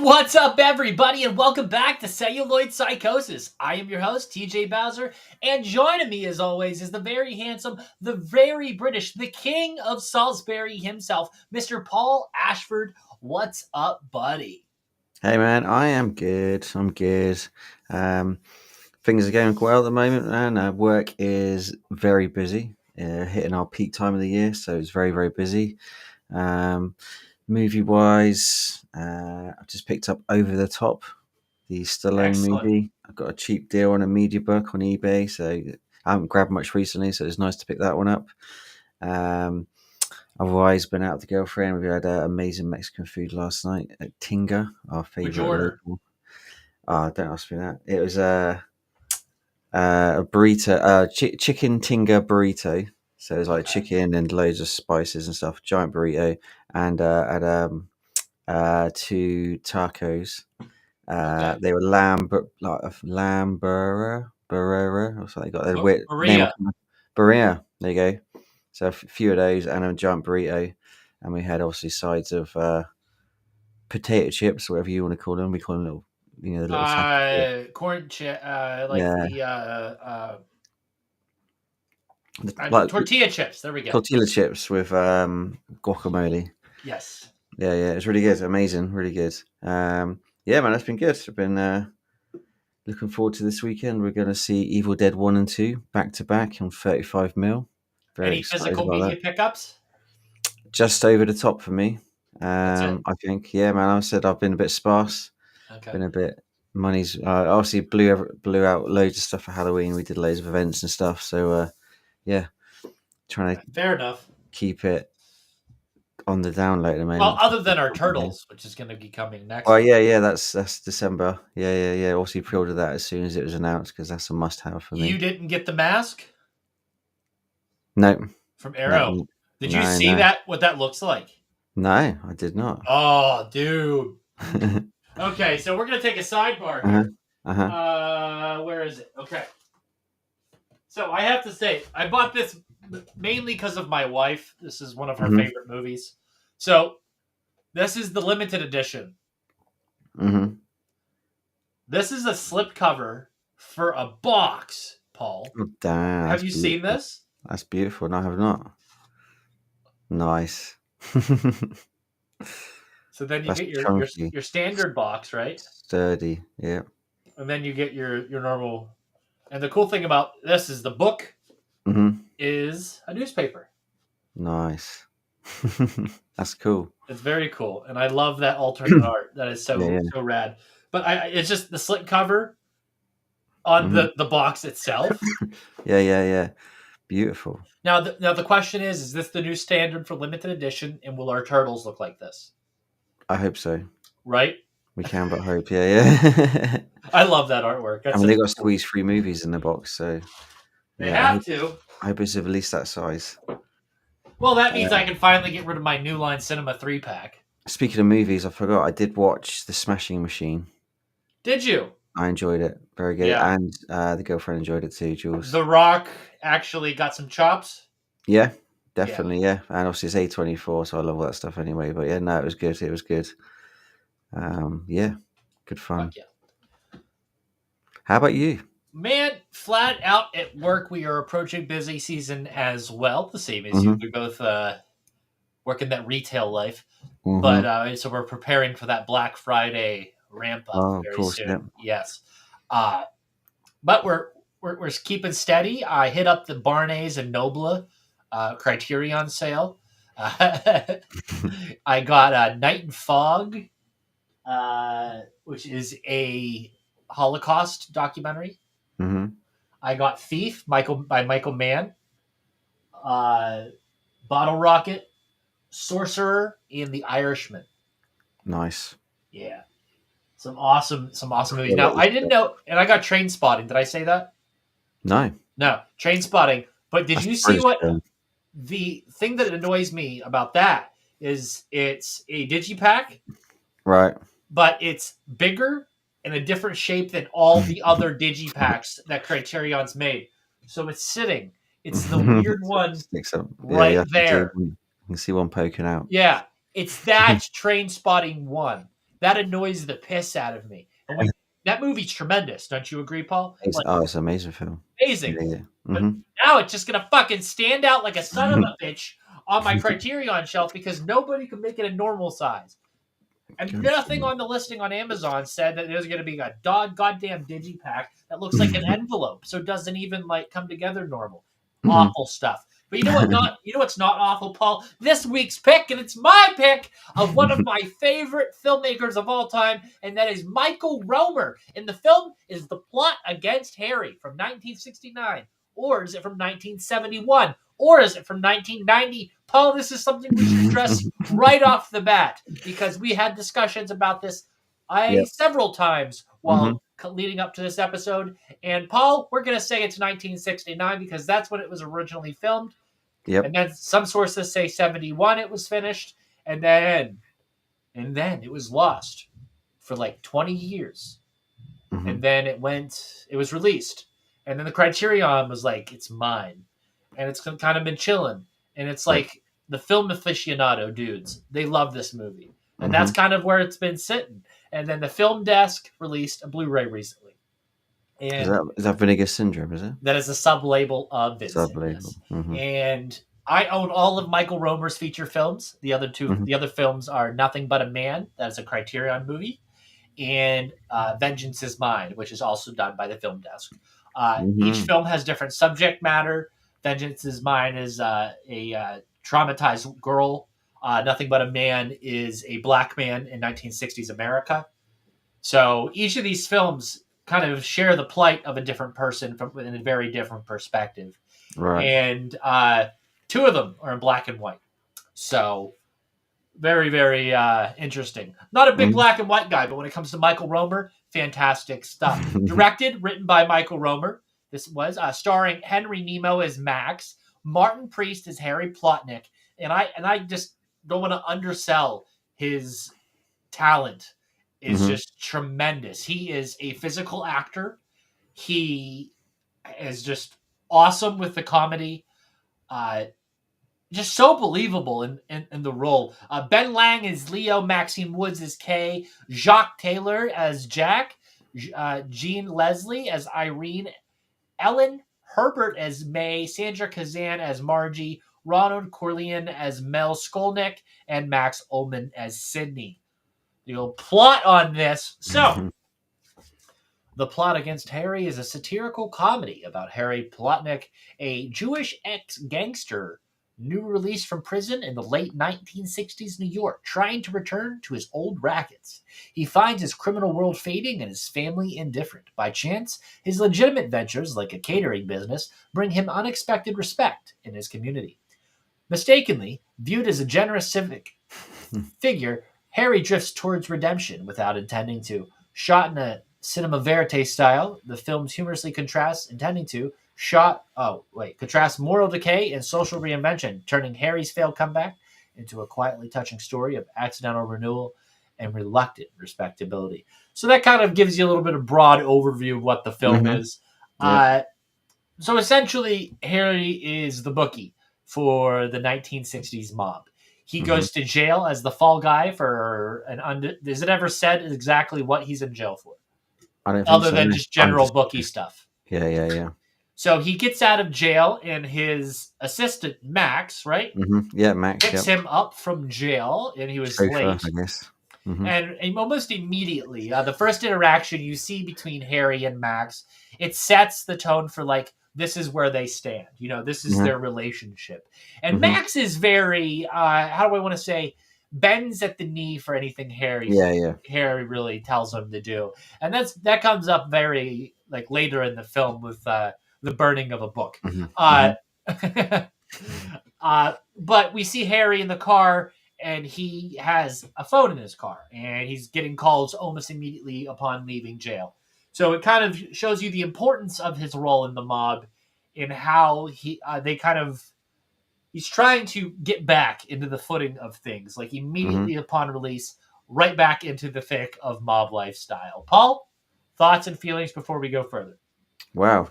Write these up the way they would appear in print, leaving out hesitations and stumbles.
What's up, everybody, and welcome back to Celluloid Psychosis. I am your host, TJ Bowser, and joining me, as always, is the very handsome, the very British, the king of Salisbury himself, Mr. Paul Ashford. What's up, buddy? Hey, man, I am good. I'm good. Things are going well at the moment, man. Work is very busy, hitting our peak time of the year, so it's very, very busy. Movie-wise, I've just picked up Over the Top, the Stallone Excellent. movie. I've got a cheap deal on a media book on eBay, so I haven't grabbed much recently, so it's nice to pick that one up. Otherwise, been out with the girlfriend. We had amazing Mexican food last night at Tinga, our What'd you favorite order? local. Oh, don't ask me that. It was a burrito, chicken tinga burrito. So it was like chicken and loads of spices and stuff. Giant burrito, and two tacos. They were lamb burrera or something. They got their weird name. Maria. Burrera. There you go. So a few of those and a giant burrito, and we had obviously sides of potato chips, whatever you want to call them. We call them little, the little sack. Corn chip, Yeah, like tortilla chips. There we go. tortilla chips with guacamole. Yes. Yeah, it's really good. Amazing, really good. Yeah, man, that's been good. I've been looking forward to this weekend. We're going to see Evil Dead 1 and 2 back to back on 35mm. Very Any excited physical about media that. pickups? Just over the top for me. That's it? I think, yeah, man. I said I've been a bit sparse. Okay. Been a bit money's obviously blew out loads of stuff for Halloween. We did loads of events and stuff. So yeah, trying to Fair enough. keep it on the down low at the moment. Well, other than our turtles, which is going to be coming next. Oh yeah, that's December. Yeah. Also pre-ordered that as soon as it was announced because that's a must-have for me. You didn't get the mask? No. From Arrow. No, Did you see that? What that looks like? No, I did not. Oh, dude. Okay, so we're gonna take a sidebar here. Where is it? Okay. So I have to say, I bought this mainly because of my wife. This is one of her favorite movies. So this is the limited edition. Mm-hmm. This is a slipcover for a box, Paul. Oh, damn, have you seen this? That's beautiful. No, I have not. Nice. So then you get your standard box, right? Sturdy, yeah. And then you get your normal. And the cool thing about this is the book is a newspaper. Nice. That's cool. It's very cool, and I love that alternate art. That is so rad. But it's just the slip cover on the box itself. Yeah. Beautiful. Now the question is this the new standard for limited edition, and will our turtles look like this? I hope so. Right? We can but hope, yeah. I love that artwork. They got squeeze 3 movies in the box, so they have to. I hope it's at least that size. Well, that means I can finally get rid of my New Line Cinema 3-pack. Speaking of movies, I forgot I did watch The Smashing Machine. Did you? I enjoyed it. Very good. Yeah. And the girlfriend enjoyed it too, Jules. The Rock actually got some chops? Yeah, definitely, yeah. And obviously it's A24, so I love all that stuff anyway. But yeah, no, it was good. It was good. Yeah, good fun. Yeah. How about you? Man, flat out at work, we are approaching busy season as well. The same as you. We both work in that retail life. But so we're preparing for that Black Friday ramp up very soon. Yeah. Yes. But we're keeping steady. I hit up the Barney's and Nobla Criterion sale. I got Night and Fog, which is a Holocaust documentary. I got Thief by Michael Mann, Bottle Rocket, Sorcerer, and The Irishman. Nice. Yeah. Some awesome movies. Now, I didn't know, and I got Train Spotting. Did I say that? No, Train Spotting. But did you see what the thing that annoys me about that is? It's a digipack, right? But it's bigger and a different shape than all the other digipacks that Criterion's made. So it's sitting. It's the weird one right there. You can see one poking out. Yeah, it's that Train Spotting 1. that annoys the piss out of me. And that movie's tremendous, don't you agree, Paul? Like, It's an amazing film. amazing. Yeah, yeah. But now it's just gonna fucking stand out like a son of a bitch on my Criterion shelf because nobody can make it a normal size. And nothing on the listing on Amazon said that there's going to be a goddamn digipack that looks like an envelope, so it doesn't even like come together normal. Awful stuff. But you know what? You know what's not awful, Paul? This week's pick, and it's my pick of one of my favorite filmmakers of all time, and that is Michael Romer. And the film is The Plot Against Harry from 1969, or is it from 1971? Or is it from 1990? Paul, this is something we should address right off the bat because we had discussions about this several times while leading up to this episode. And Paul, we're going to say it's 1969 because that's when it was originally filmed. Yep. And then some sources say 71 it was finished. And then it was lost for like 20 years. And then it was released. And then the Criterion was like, it's mine. And it's kind of been chilling. And it's like the film aficionado dudes, they love this movie. And that's kind of where it's been sitting. And then the Film Desk released a Blu-ray recently. And is that Vinegar Syndrome, is it? That is a sub-label of Vincent. Yes. And I own all of Michael Romer's feature films. The other films are Nothing But a Man, that is a Criterion movie, and Vengeance Is Mine, which is also done by the Film Desk. Each film has different subject matter. Vengeance Is Mine is a traumatized girl. Nothing But a Man is a black man in 1960s America. So each of these films kind of share the plight of a different person in a very different perspective. Right. And two of them are in black and white. So very, very interesting. Not a big black and white guy, but when it comes to Michael Romer, fantastic stuff. Directed, written by Michael Romer. This was starring Henry Nemo as Max, Martin Priest as Harry Plotnick, and I just don't want to undersell his talent. Is just tremendous. He is a physical actor. He is just awesome with the comedy. Just so believable in the role. Ben Lang as Leo, Maxine Woods as Kay, Jacques Taylor as Jack, Jean Leslie as Irene, Ellen Herbert as May, Sandra Kazan as Margie, Ronald Corleone as Mel Skolnick, and Max Ullman as Sydney. The plot on this. So, The Plot Against Harry is a satirical comedy about Harry Plotnick, a Jewish ex-gangster new release from prison in the late 1960s New York, trying to return to his old rackets. He finds his criminal world fading and his family indifferent. By chance, his legitimate ventures, like a catering business, bring him unexpected respect in his community. Mistakenly, viewed as a generous civic figure, Harry drifts towards redemption without intending to. Shot in a cinema verite style, the film's humorously contrasts moral decay and social reinvention, turning Harry's failed comeback into a quietly touching story of accidental renewal and reluctant respectability. So that kind of gives you a little bit of broad overview of what the film is. Yep. So essentially, Harry is the bookie for the 1960s mob. He goes to jail as the fall guy for is it ever said exactly what he's in jail for? I don't think Other so, than just general bookie stuff. Yeah. So he gets out of jail, and his assistant, Max, right? Yeah, Max. Picks him up from jail, and he was late. I guess. And almost immediately, the first interaction you see between Harry and Max, it sets the tone for like, this is where they stand. You know, this is their relationship. And Max is very, how do I want to say, bends at the knee for anything Harry really tells him to do. And that comes up very like later in the film with the burning of a book. But we see Harry in the car, and he has a phone in his car, and he's getting calls almost immediately upon leaving jail. So it kind of shows you the importance of his role in the mob, in how he's trying to get back into the footing of things, like immediately upon release, right back into the thick of mob lifestyle. Paul, thoughts and feelings before we go further? Wow,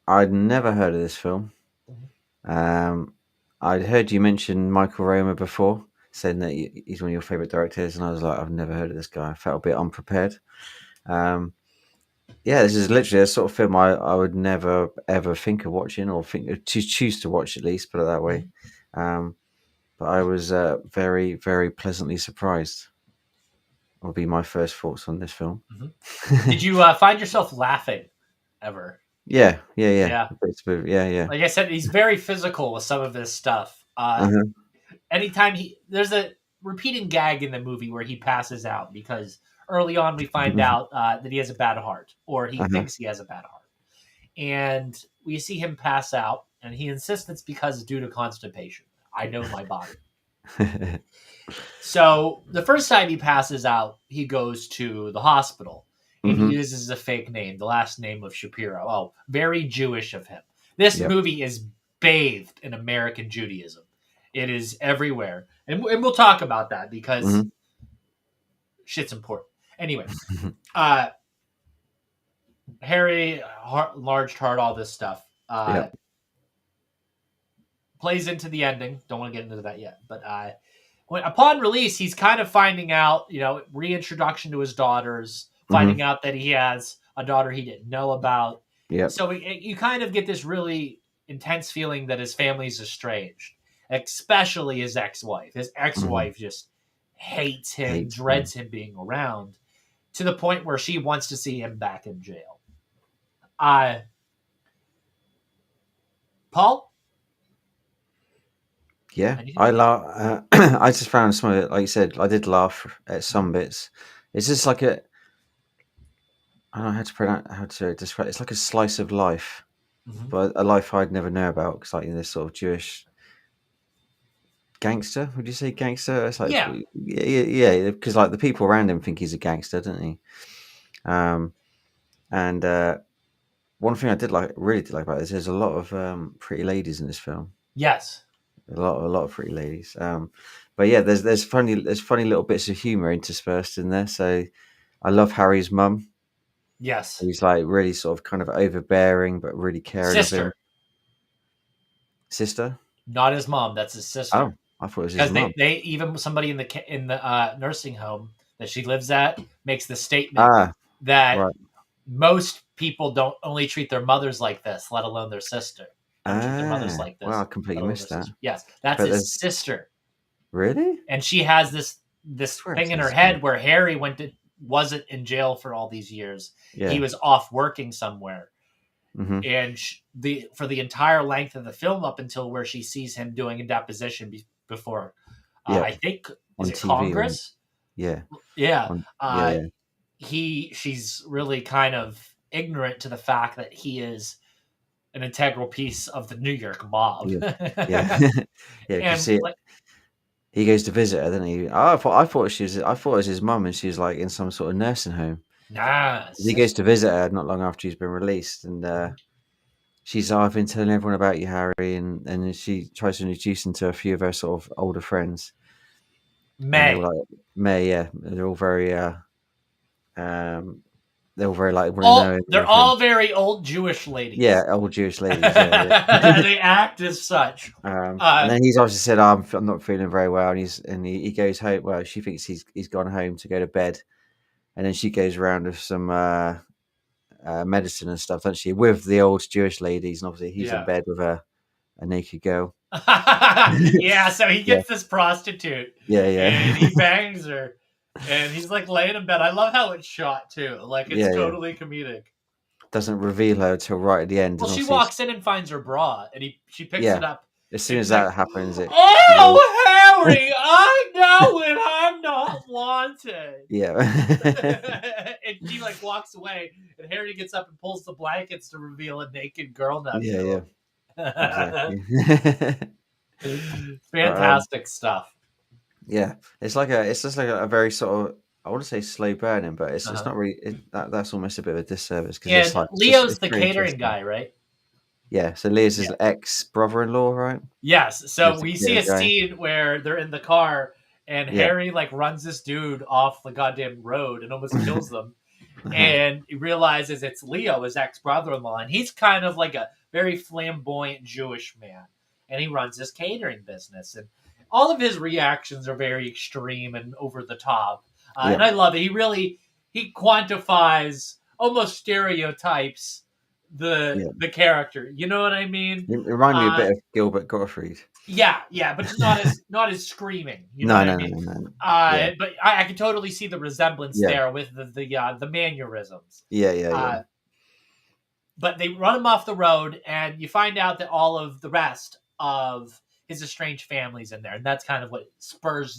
I'd never heard of this film. I'd heard you mention Michael Romer before, saying that he's one of your favorite directors, and I was like, I've never heard of this guy. I felt a bit unprepared. Yeah, this is literally a sort of film I would never ever think of watching, or think to choose to watch, at least, put it that way. But I was very, very pleasantly surprised. Will be my first thoughts on this film. Did you find yourself laughing ever? Yeah. Yeah. Yeah. Like I said, he's very physical with some of his stuff. Anytime there's a repeating gag in the movie where he passes out because early on we find out that he has a bad heart, or he thinks he has a bad heart. And we see him pass out, and he insists it's because due to constipation. I know my body. So the first time he passes out, he goes to the hospital, and he uses a fake name, the last name of Shapiro. Oh, very Jewish of him. This movie is bathed in American Judaism. It is everywhere. And we'll talk about that because shit's important. Anyway, Harry, large heart, all this stuff. Plays into the ending. Don't want to get into that yet. But upon release, he's kind of finding out, reintroduction to his daughters, finding out that he has a daughter he didn't know about. So you kind of get this really intense feeling that his family's estranged, especially his ex-wife. His ex-wife just hates him, dreads him being around, to the point where she wants to see him back in jail. Paul? Yeah, I laugh. I just found some of it, like you said, I did laugh at some bits. It's just like I don't know how to describe it. It's like a slice of life, but a life I'd never know about. Because like this sort of Jewish gangster. Would you say gangster? It's like yeah. Because like the people around him think he's a gangster, don't he? And one thing I really did like about this, there's a lot of pretty ladies in this film. Yes. A lot of pretty ladies. But yeah, there's funny little bits of humor interspersed in there. So I love Harry's mum. Yes, he's like really sort of kind of overbearing, but really caring of him. Sister, not his mom. That's his sister. Oh, I thought it was his mom. They even somebody in the nursing home that she lives at makes the statement that most people don't only treat their mothers like this, let alone their sister. Treat their mothers like this. Well, I completely missed that. Yes, that's his sister. Really? And she has this thing in her head where Harry wasn't in jail for all these years. Yeah. He was off working somewhere. And for the entire length of the film, up until where she sees him doing a deposition before, I think, is it TV, Congress? She's really kind of ignorant to the fact that he is an integral piece of the New York mob. He goes to visit her, doesn't he? I thought it was his mum, and she was like in some sort of nursing home. He goes to visit her not long after he's been released, and she's I've been telling everyone about you, Harry, and she tries to introduce him to a few of her sort of older friends. May, yeah, they're all very like they're all very old Jewish ladies. Yeah, old Jewish ladies. Yeah. They act as such. And then he's obviously said, "I'm not feeling very well," and he goes home. Well, she thinks he's gone home to go to bed, and then she goes around with some medicine and stuff, doesn't she? With the old Jewish ladies, and obviously he's in bed with a naked girl. So he gets this prostitute. Yeah. And he bangs her. And he's like laying in bed. I love how it's shot too. Like it's totally comedic. Doesn't reveal her till right at the end. Well, she walks in and finds her bra, and she picks it up. As soon as that happens, Harry, I know when I'm not wanted. Yeah. And she like walks away, and Harry gets up and pulls the blankets to reveal a naked girl next to him. Exactly. Fantastic stuff. Yeah, it's just like a very sort of, I want to say slow burning, but it's not really. That's almost a bit of a disservice because it's like Leo's the catering guy, right? Yeah, so Leo's his ex-brother-in-law, right? Yes. So we see a scene where they're in the car, and Harry like runs this dude off the goddamn road and almost kills them, and he realizes it's Leo, his ex-brother-in-law, and he's kind of like a very flamboyant Jewish man, and he runs this catering business, and all of his reactions are very extreme and over the top, Yeah, and I love it. He quantifies, almost stereotypes yeah. the character. You know what I mean? It reminded me a Uh, bit of Gilbert Gottfried. yeah, but not as screaming. You know No, what I no, no, mean? no, no. Yeah, But I can totally see the resemblance yeah, there with the mannerisms. yeah, yeah, yeah. Uh, but they run him off the road, and you find out that all of the rest of his estranged family's in there, and that's kind of what spurs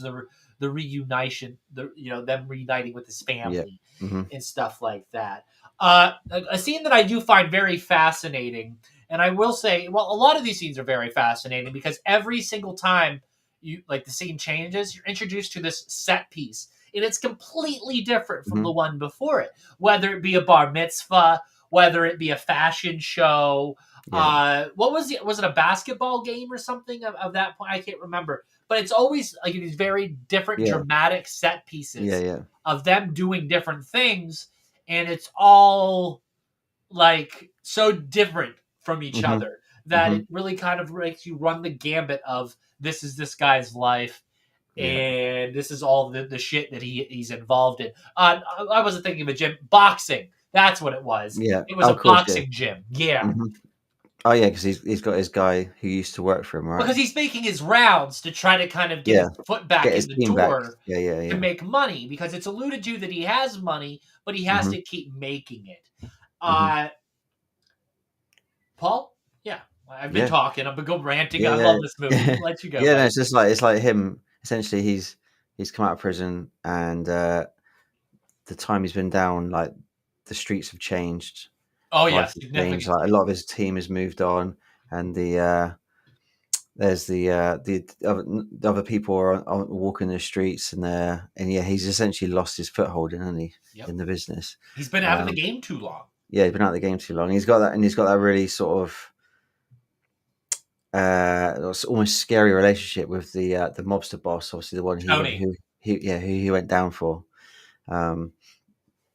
the reunition, them reuniting with his Yeah. family Hmm. and stuff like that. A scene that I do find very fascinating, and I will say, well, a lot of these scenes are very fascinating because every single time the scene changes, you're introduced to this set piece, and it's completely different from the Hmm. one before it. Whether it be a bar mitzvah, whether it be a fashion show. Yeah, What was it? Was it a basketball game or something of that point? I can't remember. But it's always like these very different yeah, dramatic set yeah, pieces yeah. of them doing different things, and it's all like so different from each Hmm. other that Hmm. it really kind of makes you run the gambit of this is this guy's life, Yeah, and this is all the shit that he's involved in. I wasn't thinking of a gym. Boxing. That's what it was. yeah. It was Oh, a of course, yeah. boxing gym. Yeah. Hmm. Oh, yeah, because he's got his guy who used to work for him, right? Because he's making his rounds to try to kind of get Yeah, his foot get back his in the team back. door Yeah, yeah, to yeah. make money, because it's alluded to that he has money, but he has Hmm. to keep making it. Hmm. Uh, Paul? Yeah. I've been Yeah, talking. I've been going ranting. I yeah, love this movie. yeah. Let you go, Yeah, no, buddy. it's like him. Essentially, he's come out of prison, and the time he's been down, like the streets have changed, Oh, life yeah. has changed. Like Significantly. a lot of his team has moved on, and there's the other people are walking the streets, and yeah, he's essentially lost his foothold, hasn't he, Yep. in the business? He's been out of the Um, game too long. yeah, he's been out of the game too long. He's got that really sort of it's almost scary relationship with the mobster boss, obviously the one Tony. who he went down for. Um,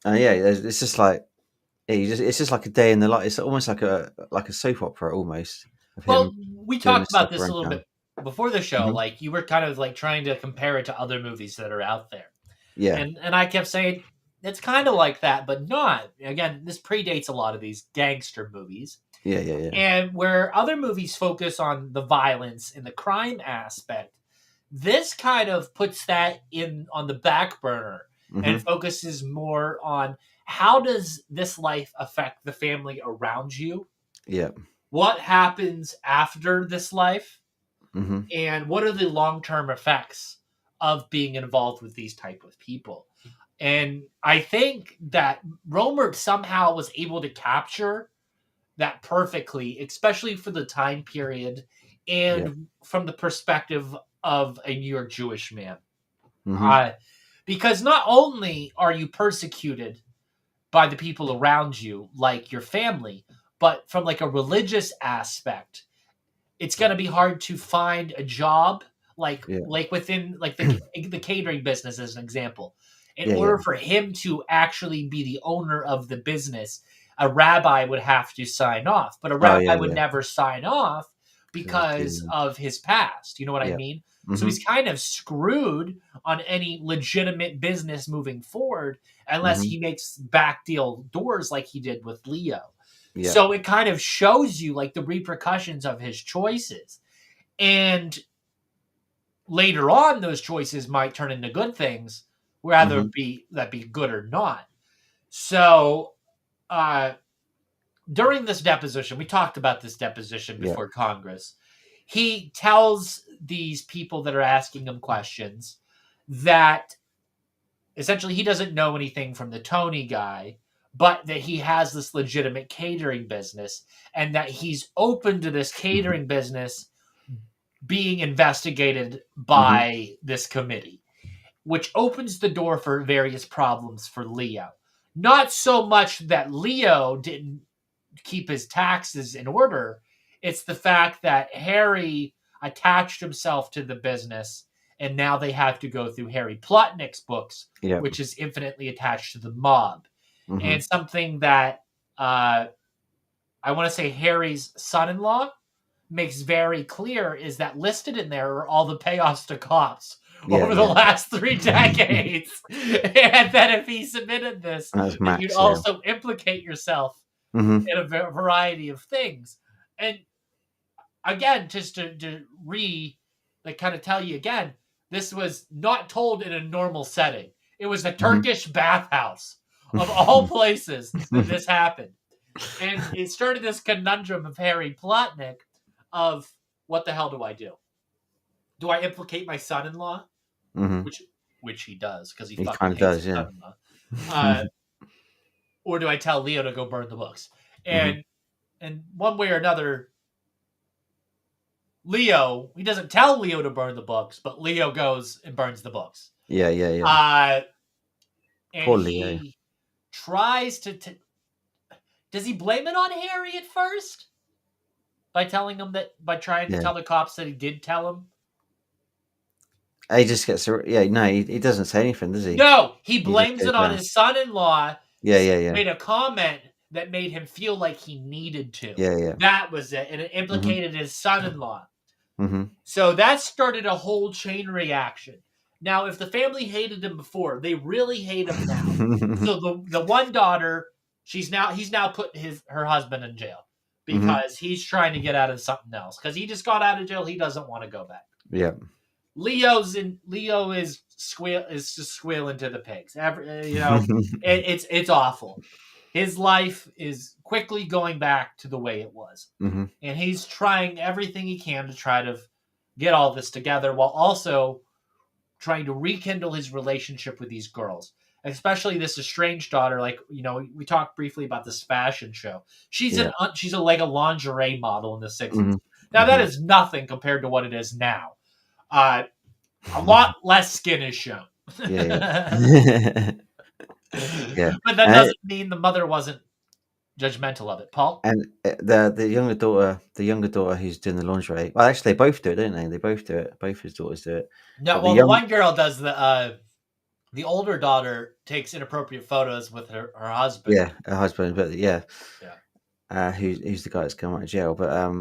and yeah, it's just like it's just like a day in the life. It's almost like a soap opera almost of him Well, we doing talked this stuff about this a around little town. bit before the show. Hmm. Like, you were kind of like trying to compare it to other movies that are out there. Yeah, And I kept saying it's kind of like that, but not. Again, this predates a lot of these gangster movies. yeah, yeah, yeah, And where other movies focus on the violence and the crime aspect, this kind of puts that in on the back burner hmm, and focuses more on how does this life affect the family around you? yeah, What happens after this life? hmm, And what are the long-term effects of being involved with these type of people? And I think that Romer somehow was able to capture that perfectly, especially for the time period yeah, and from the perspective of a New York Jewish man. hmm, Uh, because not only are you persecuted by the people around you, like your family, but from like a religious aspect, it's going to be hard to find a job yeah, within like the catering business as an example. In yeah, yeah. order for him to actually be the owner of the business, a rabbi would have to sign off, but a Oh yeah, rabbi would yeah. never sign off Because of his because demons. of his past. You know what I Yeah. mean? So Hmm. he's kind of screwed on any legitimate business moving forward unless Hmm. he makes back deal doors like he did with Leo. Yeah. So it kind of shows you like the repercussions of his choices. And later on, those choices might turn into good things, whether Hmm. it be that be good or not. So uh, during this deposition, we talked about this deposition Yeah. before Congress. He tells these people that are asking him questions that essentially he doesn't know anything from the Tony guy, but that he has this legitimate catering business and that he's open to this Hmm. catering business being investigated Hmm. by this committee, which opens the door for various problems for Leo. Not so much that Leo didn't keep his taxes in order, it's the fact that Harry attached himself to the business, and now they have to go through Harry Plotnick's books, Yeah. which is infinitely attached to the mob. Hmm. And something that I want to say Harry's son in law makes very clear is that listed in there are all the payoffs to cops Yeah, over the yeah. last 3 decades. And then if he submitted this, That's then you'd max, yeah. also implicate yourself Mhm. in a variety of things. And again, just to like kind of tell you again, this was not told in a normal setting. It was the Mhm. Turkish bathhouse of all places that this happened. And it started this conundrum of Harry Plotnick of what the hell do I do? Do I implicate my son-in-law? Mhm. Which he does because he He fucking kind of hates does, his yeah. son-in-law. Uh, or do I tell Leo to go burn the books? Mhm. And one way or another, Leo, he doesn't tell Leo to burn the books, but Leo goes and burns the books. Yeah, yeah, yeah. Uh, and Poor Leo. he tries to. Does he blame it on Harry at first by telling him that by trying to Yeah. tell the cops that he did tell him? He just gets yeah, no, he doesn't say anything, does he? No, he He just blames goes it on down. his son-in-law. Yeah, yeah, yeah. Made a comment that made him feel like he needed to. Yeah, yeah. That was it, and it Mhm. implicated his son-in-law. Mhm. So that started a whole chain reaction. Now, if the family hated him before, they really hate him now. So the one daughter, he's now put her husband in jail Mhm. because he's trying to get out of something else. Because he just got out of jail, he doesn't want to go back. Yeah. Leo is just squealing to the pigs. It's awful. His life is quickly going back to the way it was. Mhm. And he's trying everything he can to try to get all this together while also trying to rekindle his relationship with these girls, especially this estranged daughter. Like, we talked briefly about this fashion show. She's Yeah. like a lingerie model in the 60s. Mhm. Now, that Mhm. is nothing compared to what it is now. A lot less skin is shown. Yeah, yeah. Yeah. But that And doesn't mean the mother wasn't judgmental of it. Paul? the younger daughter who's doing the lingerie. Well, actually, they both do it, don't they? They both do it. Both his daughters do it. No, But the well, the young, one girl does the older daughter takes inappropriate photos with her husband. yeah, her husband, but yeah, Yeah. who's the guy that's come out of jail? But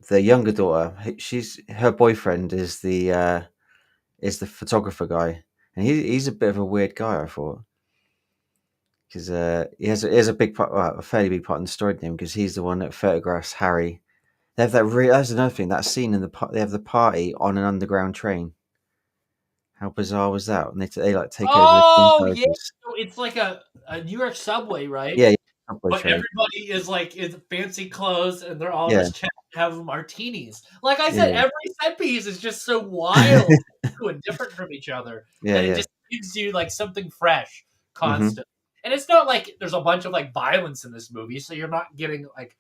the younger daughter, she's her boyfriend is the photographer guy, and he's a bit of a weird guy, I thought, because he has a big part, well, a fairly big part in the story to him, because he's the one that photographs Harry. They have that. That's another thing. That scene in they have the party on an underground train. How bizarre was that? And they like take over the Twin Oh yeah, Towers. so it's like a New York subway, right? Yeah, yeah, subway But train. everybody is like in fancy clothes and they're all Yeah, just chatting, having martinis. Like I said, yeah, every set piece is just so wild and different from each other yeah, that it yeah. just gives you like something fresh, Mhm. constant. And it's not like there's a bunch of like violence in this movie, so you're not getting like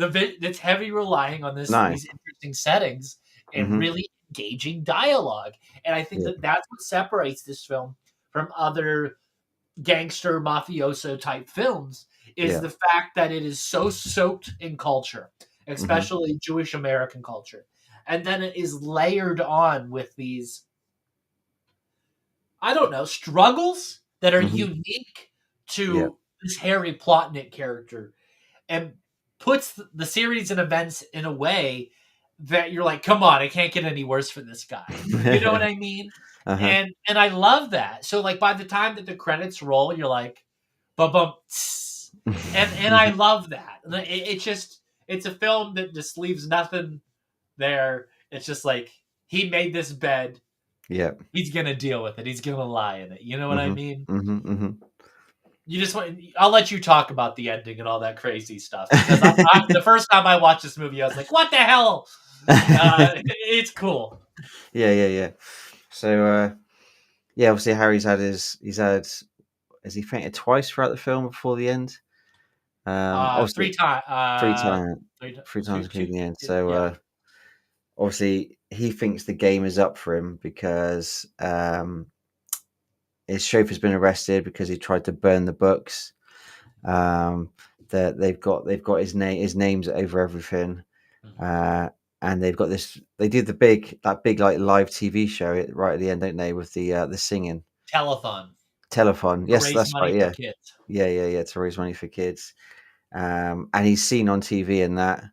it's heavy relying on No. these interesting settings and Mhm. really engaging dialogue. And I think Yeah. that that's what separates this film from other gangster mafioso type films is Yeah. the fact that it is so soaked in culture, Mhm. especially Jewish American culture. And then it is layered on with these, I don't know, struggles that are Mhm. unique Yeah. to this Harry Plotnick character and puts the series and events in a way that you're like, come on, it can't get any worse for this guy. You know what I mean? Uh-huh. And I love that. So like by the time that the credits roll, you're like, bum bum, and I love that. It's a film that just leaves nothing there. It's just like he made this bed. Yeah. He's gonna deal with it. He's gonna lie in it. You know what I Mhm. mean? Mhm. Mhm. You just want. I'll let you talk about the ending and all that crazy stuff because the first time I watched this movie, I was like, "What the hell?" It's cool. Yeah, yeah, yeah. So yeah, obviously Harry's had has he fainted twice throughout the film before the end? Obviously Three times. three times, three Two, times two. including the end. So Yeah. obviously he thinks the game is up for him because his chauffeur's been arrested because he tried to burn the books. Um, that they've got his name's over everything. Mhm. Uh, and they've got this. They do that big like live TV show right at the end, don't they? With the singing Telethon telephone. to Yes, raise that's right. money for Yeah, kids. yeah, yeah, yeah. To raise money for kids. And he's seen on TV and that.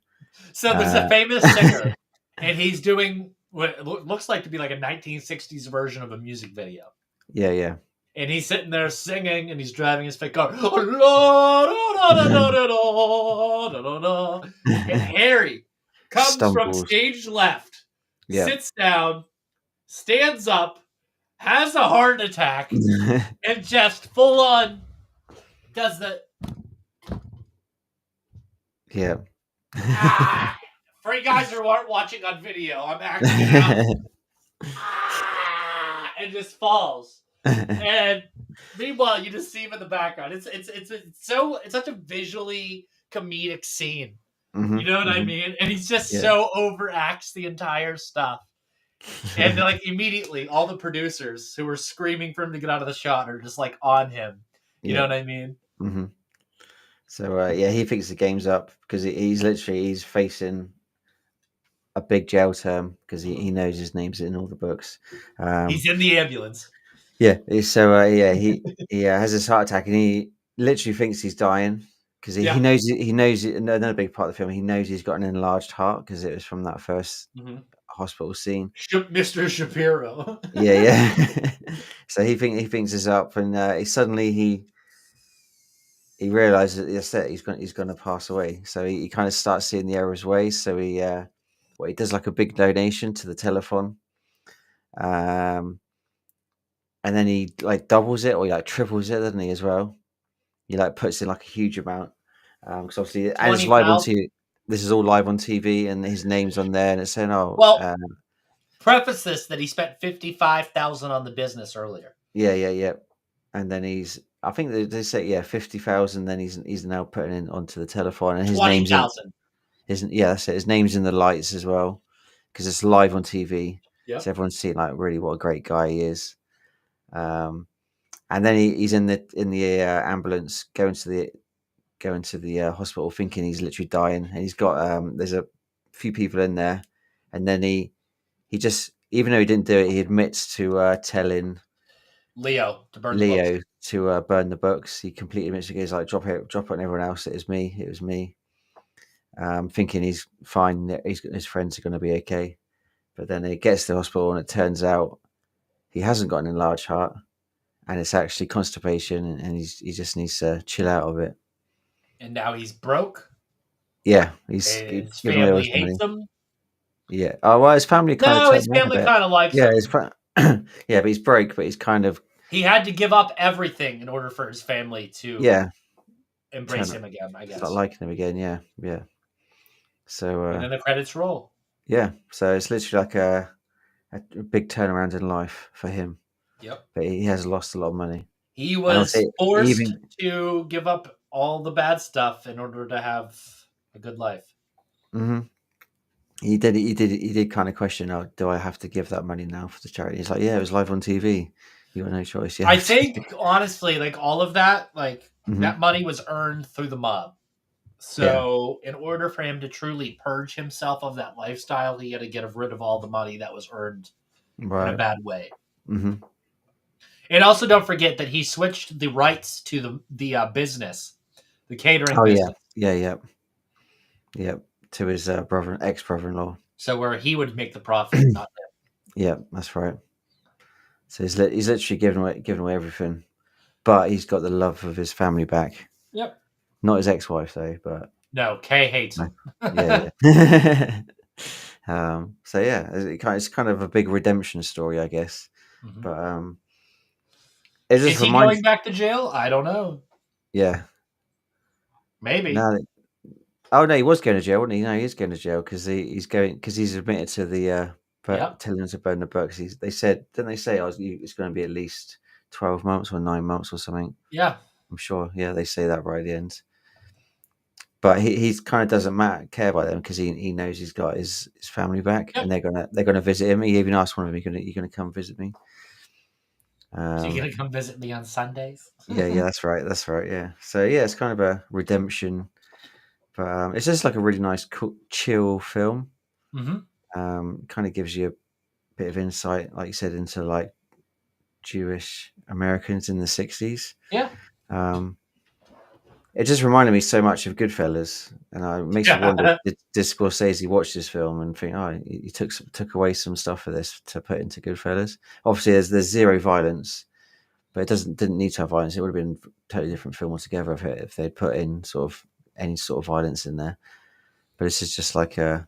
So there's a famous singer, and he's doing what looks like to be like a 1960s version of a music video. Yeah, yeah. And he's sitting there singing, and he's driving his fake car. And Harry comes from Stumbles. stage left, Yeah. sits down, stands up, has a heart attack, and just full on does the Yeah. For you guys who aren't watching on video, I'm acting it out. And just falls. And meanwhile, you just see him in the background. It's such a visually comedic scene. Mm-hmm, You know what I mean? And he's just yeah. so overacts the entire stuff. And like immediately, all the producers who were screaming for him to get out of the shot are just like on him. You know what I mean? Mm-hmm. So yeah, he thinks the game's up because he's facing a big jail term because he knows his name's in all the books. He's in the ambulance. Yeah. So yeah, he has this heart attack and he literally thinks he's dying because he knows another big part of the film. He knows he's got an enlarged heart because it was from that first hospital scene. Mr. Shapiro. Yeah. So he thinks it's up, and he realizes that's it. He's going to pass away. So he kind of starts seeing the error of his ways. So he does like a big donation to the telethon, and then he like doubles it or he like triples it, doesn't he? As well, he like puts in like a huge amount because obviously and it's live on TV. This is all live on TV, and his name's on there, and it's saying, preface this that he spent $55,000 on the business earlier. Yeah. And then I think they say 50,000. Then he's now putting in onto the telethon, and his name's in. That's it. His name's in the lights as well because it's live on TV. Yep. So everyone's seeing like really what a great guy he is. And then he's in the ambulance going to the hospital, thinking he's literally dying, and he's got there's a few people in there, and then he just, even though he didn't do it, he admits to telling Leo to burn the books. He completely admits, he goes like, drop it on everyone else. It was me. Thinking he's fine, his friends are going to be okay, but then he gets to the hospital and it turns out he hasn't got an enlarged heart, and it's actually constipation, and he just needs to chill out of it. And now he's broke. Yeah, his family hates him. Yeah. Oh well, his family kind of. No, his family kind of likes him. Yeah, but he's broke, but he's kind of. He had to give up everything in order for his family to embrace him again, I guess. Start liking him again, yeah. So and then the credits roll. Yeah, so it's literally like a big turnaround in life for him. Yep. But he has lost a lot of money. He was forced to give up all the bad stuff in order to have a good life. Mm-hmm. He did kind of question, do I have to give that money now for the charity? He's like, yeah, it was live on TV. You had no choice. I think, honestly, like all of that, like that money was earned through the mob. So in order for him to truly purge himself of that lifestyle, he had to get rid of all the money that was earned in a bad way. Mm-hmm. And also don't forget that he switched the rights to the business, the catering business. Yeah. To his ex-brother-in-law. So where he would make the profit, not him. Yeah, that's right. So he's literally giving away everything, but he's got the love of his family back. Yep. Not his ex-wife though, but no, Kay hates him. Yeah. So yeah, it's kind of a big redemption story, I guess. Mm-hmm. But is he going back to jail? I don't know. Yeah. Maybe. No, he was going to jail, wasn't he? No, he is going to jail because he's admitted to the telling him to burn the books. Didn't they say it's going to be at least 12 months or 9 months or something? Yeah, I'm sure. Yeah, they say that right at the end. But he kind of doesn't care about them because he knows he's got his family back, and they're gonna visit him. He even asked one of them, "You're gonna come visit me?" So you're gonna come visit me on Sundays? Yeah, that's right. Yeah. So yeah, it's kind of a redemption. But it's just like a really nice, cool, chill film. Mm-hmm. Kind of gives you a bit of insight, like you said, into like Jewish Americans in the 60s. Yeah. it just reminded me so much of Goodfellas, and it makes you wonder, did Scorsese watch this film and think, oh, he took away some stuff for this to put into Goodfellas? Obviously, there's zero violence, but it didn't need to have violence. It would have been a totally different film altogether if they'd put in sort of any sort of violence in there. But this is just like a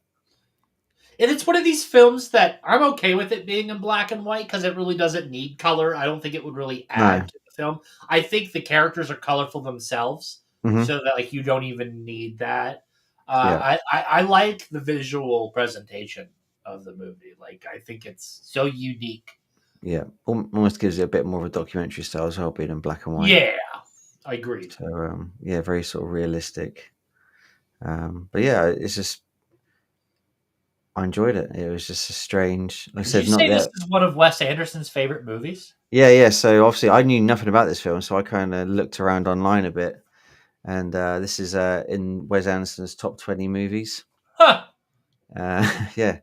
And it's one of these films that I'm okay with it being in black and white because it really doesn't need color. I don't think it would really no, add to the film. I think the characters are colorful themselves, hmm so that like you don't even need that. yeah, I like the visual presentation of the movie. Like I think it's so unique. yeah, almost gives it a bit more of a documentary style as well, being in black and white. Yeah, I agreed. So yeah, very sort of realistic. But yeah, it's just I enjoyed it. It was just a strange, like I Did you said, not say this that. is one of Wes Anderson's favorite movies? Yeah, yeah. So obviously, I knew nothing about this film, so I kind of looked around online a bit, and this is in Wes Anderson's top 20 movies. Huh. Yeah,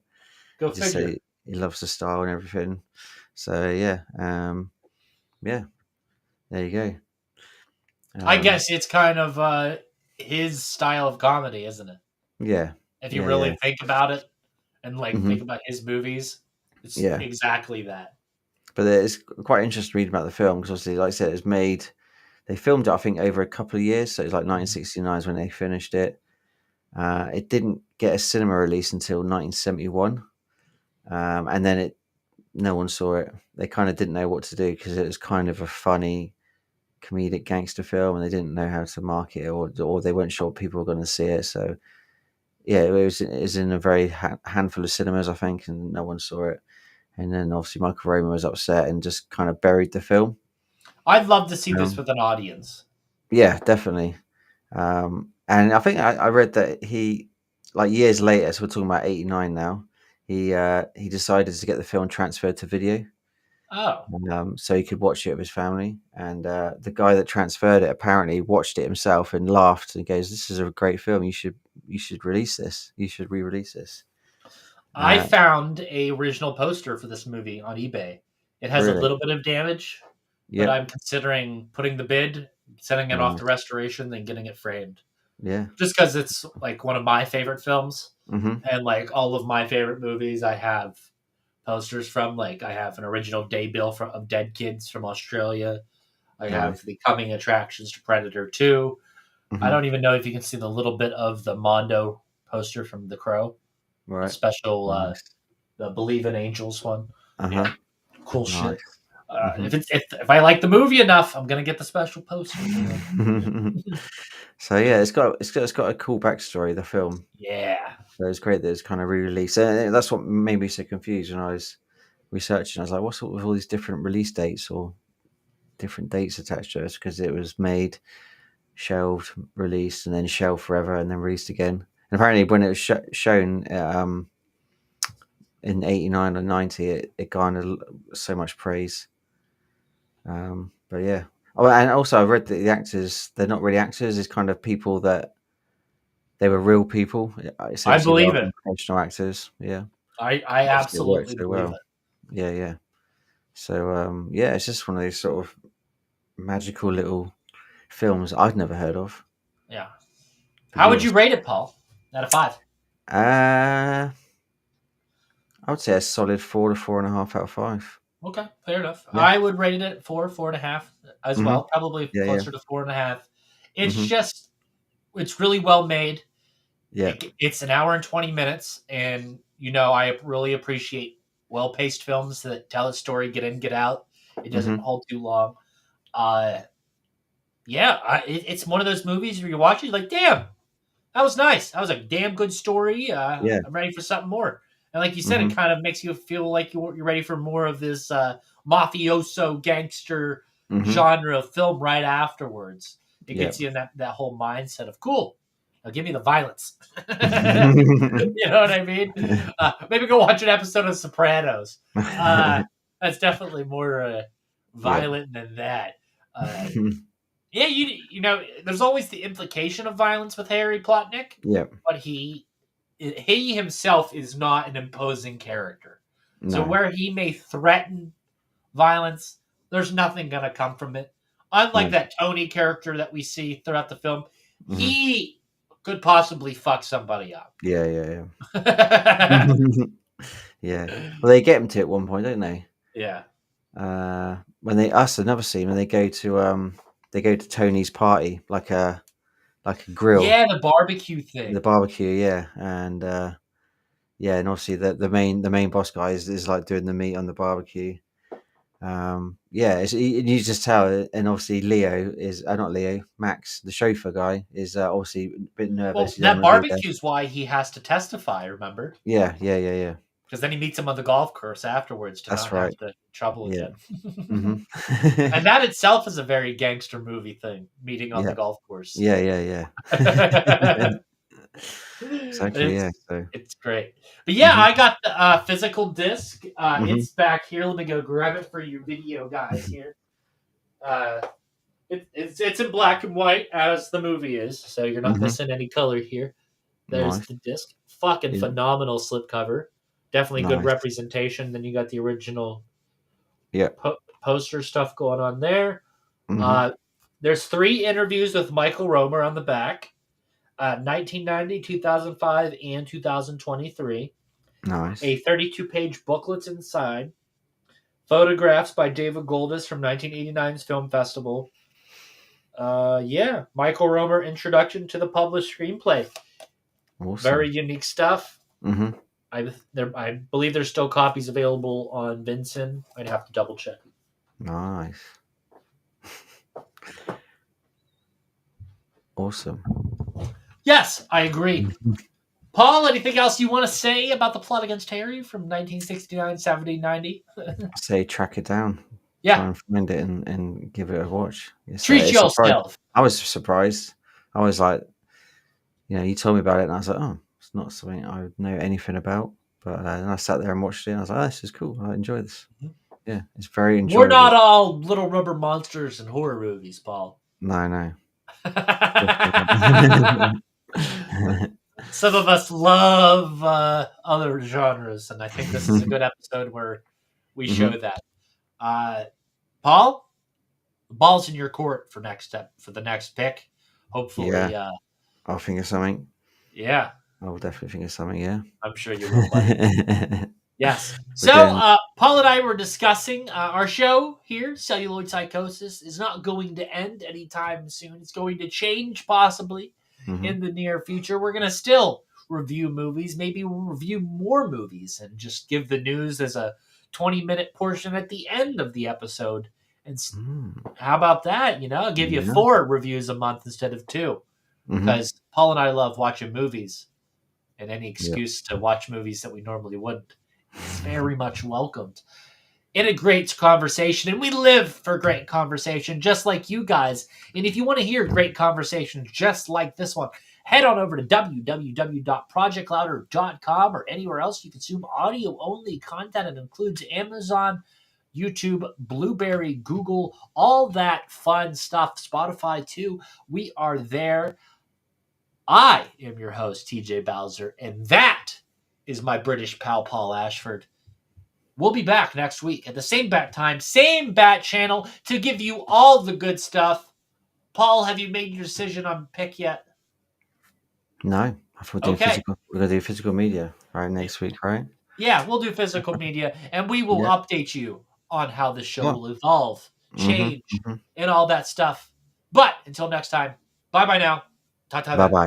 Go he just figure. say he loves the style and everything. So yeah, yeah. There you go. I Um, guess it's kind of his style of comedy, isn't it? yeah, If you yeah, yeah, really think about it and like hmm think about his movies, it's yeah. exactly that. But it's quite interesting reading about the film because obviously, like I said, it was made. They filmed it, I think, over a couple of years. So it was like Mhm. 1969 is when they finished it. It didn't get a cinema release until 1971, and then no one saw it. They kind of didn't know what to do because it was kind of a funny comedic gangster film, and they didn't know how to market it, or they weren't sure people were going to see it. So yeah, it was in a very handful of cinemas, I think, and no one saw it. And then obviously Michael Roma was upset and just kind of buried the film. I'd love to see this Um, with an audience. yeah, definitely. And I think I read that like years later, so we're talking about 89 now, he decided to get the film transferred to video, Oh, so he could watch it with his family. And the guy that transferred it apparently watched it himself and laughed and goes, "This is a great film. You should release this. You should re-release this." I Uh, found a original poster for this movie on eBay. It has a really? little bit of damage, but Yep. I'm considering putting the bid, sending it off to Nice. restoration, then getting it framed. Yeah. Just because it's like one of my favorite films, Mm-hmm. and like all of my favorite movies, I have posters from. Like I have an original day bill of Dead Kids from Australia. I Nice. have the coming attractions to Predator 2. I Mm-hmm. don't even know if you can see the little bit of the Mondo poster from The Crow, the Right. special Nice. the Believe in Angels one. Yeah, Uh-huh. cool shit. Nice. Mm-hmm. If I like the movie enough, I'm gonna get the special poster for it. So yeah, it's got a cool backstory. The film. Yeah, So it's great that it's kind of re-released. And that's what made me so confused when I was researching. I was like, what's up with all these different release dates or different dates attached to it? Because it was made, shelved, released, and then shelved forever, and then released again. And apparently, when it was shown in '89 or '90, it garnered so much praise. But yeah. Oh, and also I've read that the actors, they're not really actors, it's kind of people that they were real people, I essentially, believe rather it. than professional actors. Yeah. I Obviously it worked absolutely so believe well. it. Yeah, yeah. So yeah, it's just one of those sort of magical little films I'd never heard of. Yeah. But How you would you obviously rate it, Paul? Out of five. I would say a solid 4 to 4.5 out of 5. Okay, fair enough. Yeah. I would rate it 4.5 as hmm well. Probably Yeah, yeah. closer to 4.5. It's hmm just it's really well made. Yeah. It's an hour and 20 minutes, and I really appreciate well paced films that tell a story, get in, get out. It doesn't hmm hold too long. Uh, yeah, it's one of those movies where you watch it, you're like, damn, that was nice. That was a damn good story. Yeah. I'm ready for something more. And like you said, it hmm kind of makes you feel like you're ready for more of this mafioso gangster hmm genre of film right afterwards. It Yeah. gets you in that whole mindset of cool. Now give me the violence. You know what I mean? Maybe go watch an episode of Sopranos. Uh, that's definitely more Yep. violent than that. Uh, yeah, there's always the implication of violence with Harry Plotnick, Yep. but he himself is not an imposing character. So No. where he may threaten violence, there's nothing gonna come from it. Unlike No. that Tony character that we see throughout the film, he could possibly fuck somebody up. Yeah. Yeah. Well, they get him to at one point, don't they? Yeah. When that's another scene when they go to Tony's party, like a grill, Yeah, the barbecue the thing. barbecue, yeah, and and obviously the main boss guy is like doing the meat on the barbecue. You just tell, and obviously Leo is not Leo, Max, the chauffeur guy, is obviously a bit nervous. Well, He doesn't that want to be there. barbecue's why he has to testify, remember? Yeah. Because then he meets him on the golf course afterwards to That's not have right. to trouble Yeah. again. Hmm. And that itself is a very gangster movie thing, meeting on the Yeah. golf course. Yeah. Exactly. Yeah. So. It's great. But yeah, Hmm. I got the physical disc. Hmm. It's back here. Let me go grab it for you video guys here. Uh, it's in black and white as the movie is, so you're not Hmm. missing any color here. There's Nice. the disc. Fucking Yeah. phenomenal slipcover. Definitely good Nice. representation. Then you got the original Yeah. poster stuff going on there. Hmm. Uh, there's 3 interviews with Michael Romer on the back. 1990, 2005, and 2023. Nice. A 32-page booklet inside. Photographs by David Goldis from 1989's Film Festival. Michael Romer introduction to the published screenplay. Awesome. Very unique stuff. Hmm. I believe there's still copies available on Vincent. I'd have to double check. Nice. Awesome. Yes, I agree. Paul, anything else you want to say about The Plot Against Harry from 1969, 70, 90? Say track it down. Yeah. Try and find it and give it a watch. Treat yourself. I was surprised. I was like, you told me about it, and I was like, oh, it's not something I would know anything about. But then I sat there and watched it, and I was like, oh, this is cool. I enjoy this. Yeah, it's very enjoyable. We're not all little rubber monsters and horror movies, Paul. No. Some of us love other genres, and I think this is a good episode where we show that. Paul, the ball's in your court for the next pick. Hopefully, I'll think of something. Yeah, I'll definitely think of something. Yeah, I'm sure you will. Buddy. Yes. So, Paul and I were discussing our show here, Celluloid Psychosis, is not going to end anytime soon. It's going to change possibly in the near future. We're going to still review movies. Maybe we'll review more movies and just give the news as a 20-minute portion at the end of the episode. And how about that? I'll give you 4 reviews a month instead of 2. Because Paul and I love watching movies. And any excuse to watch movies that we normally wouldn't is very much welcomed. In a great conversation, and we live for great conversation, just like you guys. And if you want to hear great conversations just like this one, head on over to www.projectlouder.com or anywhere else you consume audio-only content. It includes Amazon, YouTube, Blueberry, Google, all that fun stuff, Spotify too. We are there. I am your host, TJ Bowser, and that is my British pal, Paul Ashford. We'll be back next week at the same bat time, same bat channel to give you all the good stuff. Paul, have you made your decision on pick yet? No. I thought we're going to do physical media next week, right? Yeah, we'll do physical media, and we will update you on how the show will evolve, change, and all that stuff. But until next time, bye-bye now. Ta-ta. Bye-bye.